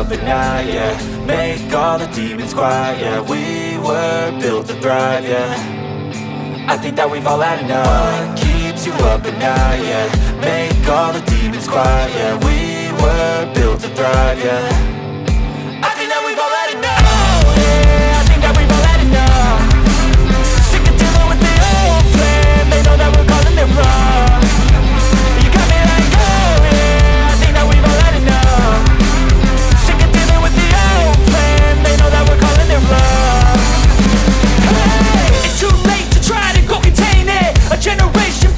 up at night, yeah. Make all the demons quiet, yeah. We were built to thrive, yeah. I think that we've all had enough. What keeps you up at night, yeah. Make all the demons quiet, yeah. We were built to thrive, yeah. I think that we've all had enough. Oh, yeah, I think that we've all had enough. Sick of dealing with the old plan. They know that we're calling it wrong. You got me like, oh yeah, I think that we've all had enough. Sick of dealing with the old plan. They know that we're calling it wrong. Hey, it's too late to try to go contain it. A generation